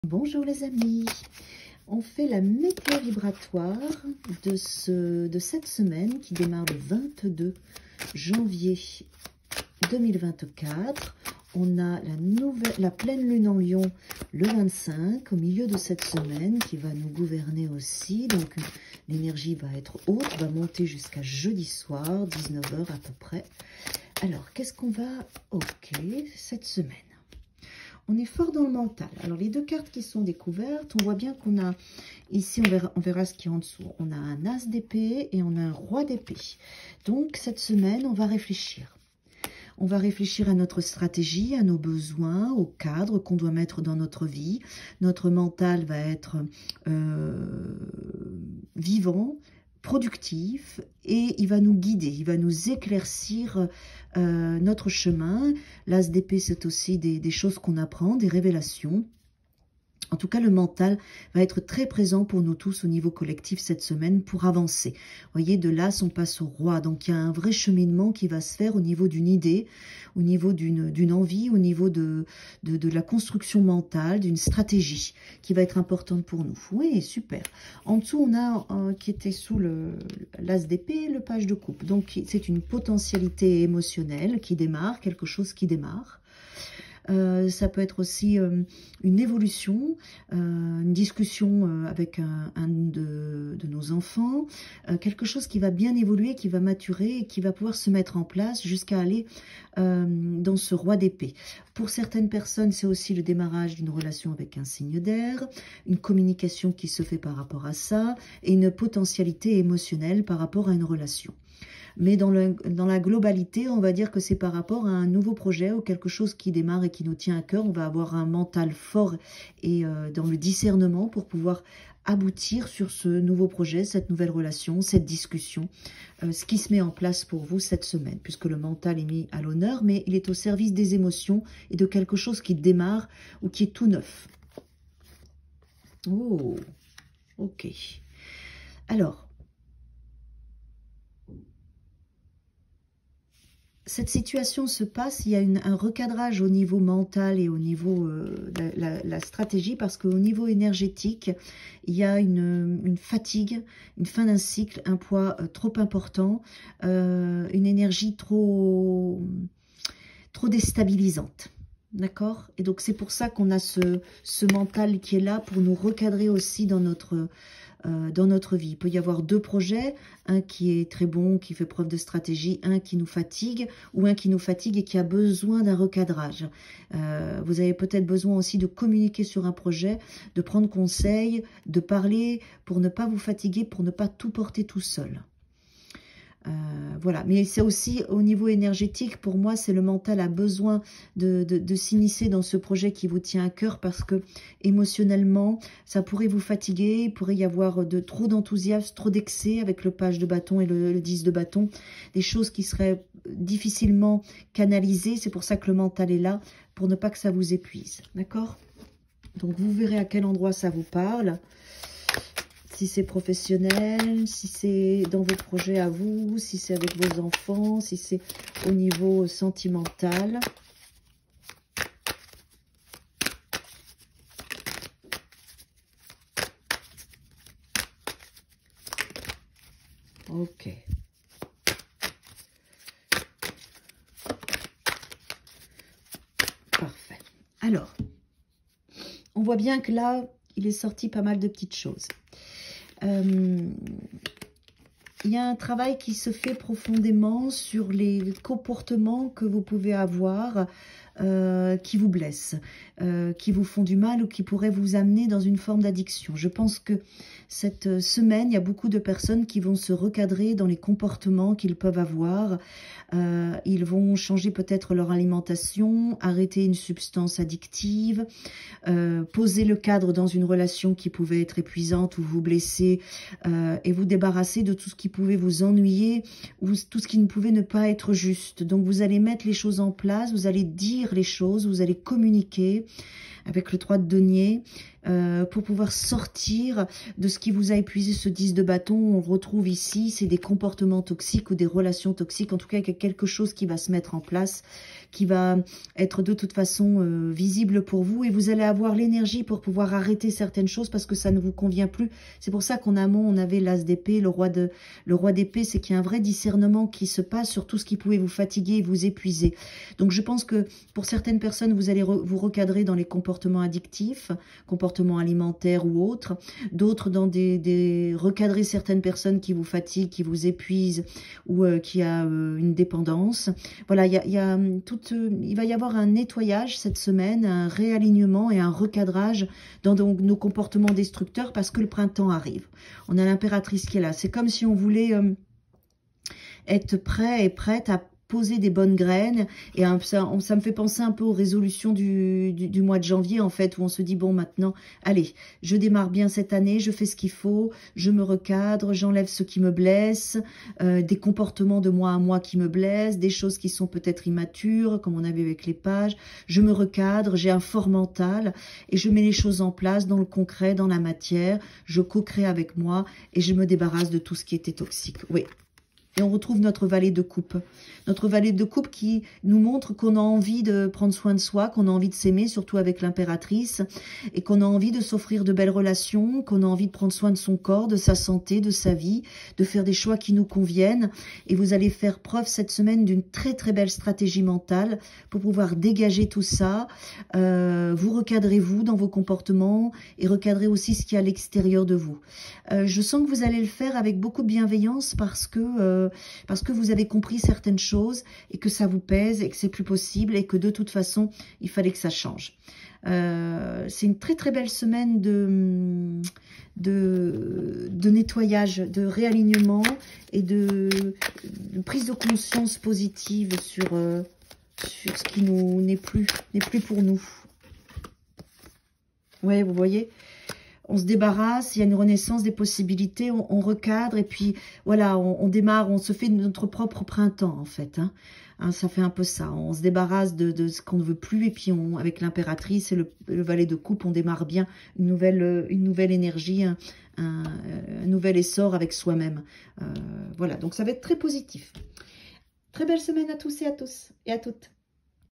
Bonjour les amis, on fait la météo vibratoire de cette semaine qui démarre le 22 janvier 2024. On a la pleine lune en Lion le 25 au milieu de cette semaine qui va nous gouverner aussi. Donc l'énergie va être haute, va monter jusqu'à jeudi soir, 19 h à peu près. Alors qu'est-ce qu'on va... Ok, cette semaine. On est fort dans le mental. Alors, les deux cartes qui sont découvertes, on voit bien qu'on a, ici, on verra ce qu'il y a en dessous. On a un as d'épée et on a un roi d'épée. Donc, cette semaine, on va réfléchir. On va réfléchir à notre stratégie, à nos besoins, au cadre qu'on doit mettre dans notre vie. Notre mental va être vivant, productif, et il va nous guider, il va nous éclaircir notre chemin. L'as d'épée, c'est aussi des choses qu'on apprend, des révélations. En tout cas, le mental va être très présent pour nous tous au niveau collectif cette semaine pour avancer. Vous voyez, de l'as, on passe au roi. Donc, il y a un vrai cheminement qui va se faire au niveau d'une idée, au niveau d'une envie, au niveau de la construction mentale, d'une stratégie qui va être importante pour nous. Oui, super. En dessous, on a qui était sous l'as d'épée, le page de coupe. Donc, c'est une potentialité émotionnelle qui démarre, quelque chose qui démarre. Ça peut être aussi une évolution, une discussion avec un de nos enfants, quelque chose qui va bien évoluer, qui va maturer et qui va pouvoir se mettre en place jusqu'à aller dans ce roi d'épée. Pour certaines personnes, c'est aussi le démarrage d'une relation avec un signe d'air, une communication qui se fait par rapport à ça et une potentialité émotionnelle par rapport à une relation. Mais dans la globalité, on va dire que c'est par rapport à un nouveau projet ou quelque chose qui démarre et qui nous tient à cœur. On va avoir un mental fort et dans le discernement pour pouvoir aboutir sur ce nouveau projet, cette nouvelle relation, cette discussion, ce qui se met en place pour vous cette semaine, puisque le mental est mis à l'honneur, mais il est au service des émotions et de quelque chose qui démarre ou qui est tout neuf. Oh, ok. Alors, cette situation se passe, il y a un recadrage au niveau mental et au niveau de la stratégie, parce qu'au niveau énergétique, il y a une fatigue, une fin d'un cycle, un poids trop important, une énergie trop déstabilisante. D'accord? Et donc c'est pour ça qu'on a ce mental qui est là pour nous recadrer aussi dans notre vie. Il peut y avoir deux projets, un qui est très bon, qui fait preuve de stratégie, un qui nous fatigue, ou un qui nous fatigue et qui a besoin d'un recadrage. Vous avez peut-être besoin aussi de communiquer sur un projet, de prendre conseil, de parler pour ne pas vous fatiguer, pour ne pas tout porter tout seul. Voilà, mais c'est aussi au niveau énergétique, pour moi, c'est le mental a besoin de s'initier dans ce projet qui vous tient à cœur, parce que émotionnellement, ça pourrait vous fatiguer, il pourrait y avoir trop d'enthousiasme, trop d'excès avec le page de bâton et le 10 de bâton, des choses qui seraient difficilement canalisées. C'est pour ça que le mental est là, pour ne pas que ça vous épuise, d'accord? Donc vous verrez à quel endroit ça vous parle. Si c'est professionnel, si c'est dans vos projets à vous, si c'est avec vos enfants, si c'est au niveau sentimental. Ok. Parfait. Alors, on voit bien que là, il est sorti pas mal de petites choses. Il y a un travail qui se fait profondément sur les comportements que vous pouvez avoir qui vous blessent, qui vous font du mal ou qui pourraient vous amener dans une forme d'addiction. Je pense que cette semaine, il y a beaucoup de personnes qui vont se recadrer dans les comportements qu'ils peuvent avoir. Ils vont changer peut-être leur alimentation, arrêter une substance addictive, poser le cadre dans une relation qui pouvait être épuisante ou vous blesser et vous débarrasser de tout ce qui pouvait vous ennuyer ou tout ce qui ne pouvait ne pas être juste. Donc vous allez mettre les choses en place, vous allez dire les choses, vous allez communiquer avec le 3 de denier pour pouvoir sortir de ce qui vous a épuisé. Ce 10 de bâton, on le retrouve ici, c'est des comportements toxiques ou des relations toxiques. En tout cas, il y a quelque chose qui va se mettre en place qui va être de toute façon visible pour vous, et vous allez avoir l'énergie pour pouvoir arrêter certaines choses parce que ça ne vous convient plus. C'est pour ça qu'en amont, on avait l'as d'épée, le roi d'épée, c'est qu'il y a un vrai discernement qui se passe sur tout ce qui pouvait vous fatiguer et vous épuiser. Donc je pense que pour certaines personnes, vous allez vous recadrer dans les comportements addictifs, comportements alimentaires ou autres, d'autres dans recadrer certaines personnes qui vous fatiguent, qui vous épuisent ou qui a une dépendance. Voilà, il va y avoir un nettoyage cette semaine, un réalignement et un recadrage dans nos comportements destructeurs parce que le printemps arrive. On a l'impératrice qui est là. C'est comme si on voulait être prêt et prête à poser des bonnes graines, et ça me fait penser un peu aux résolutions du mois de janvier en fait, où on se dit bon maintenant, allez, je démarre bien cette année, je fais ce qu'il faut, je me recadre, j'enlève ce qui me blesse, des comportements de mois à mois qui me blessent, des choses qui sont peut-être immatures, comme on a vu avec les pages, je me recadre, j'ai un fort mental, et je mets les choses en place dans le concret, dans la matière, je co-crée avec moi, et je me débarrasse de tout ce qui était toxique, oui. Et on retrouve notre valet de coupe. Notre valet de coupe qui nous montre qu'on a envie de prendre soin de soi, qu'on a envie de s'aimer, surtout avec l'impératrice, et qu'on a envie de s'offrir de belles relations, qu'on a envie de prendre soin de son corps, de sa santé, de sa vie, de faire des choix qui nous conviennent. Et vous allez faire preuve cette semaine d'une très très belle stratégie mentale pour pouvoir dégager tout ça. Vous recadrez vous dans vos comportements et recadrez aussi ce qui est à l'extérieur de vous. Je sens que vous allez le faire avec beaucoup de bienveillance parce que vous avez compris certaines choses et que ça vous pèse et que c'est plus possible et que de toute façon, il fallait que ça change. C'est une très très belle semaine de nettoyage, de réalignement et de prise de conscience positive sur ce qui n'est plus pour nous. Ouais, vous voyez, on se débarrasse, il y a une renaissance des possibilités, on recadre et puis voilà, on démarre, on se fait notre propre printemps en fait. Ça fait un peu ça, on se débarrasse de ce qu'on ne veut plus et puis avec l'impératrice et le valet de coupe, on démarre bien une nouvelle énergie, un nouvel essor avec soi-même. Voilà, donc ça va être très positif. Très belle semaine à tous et à toutes.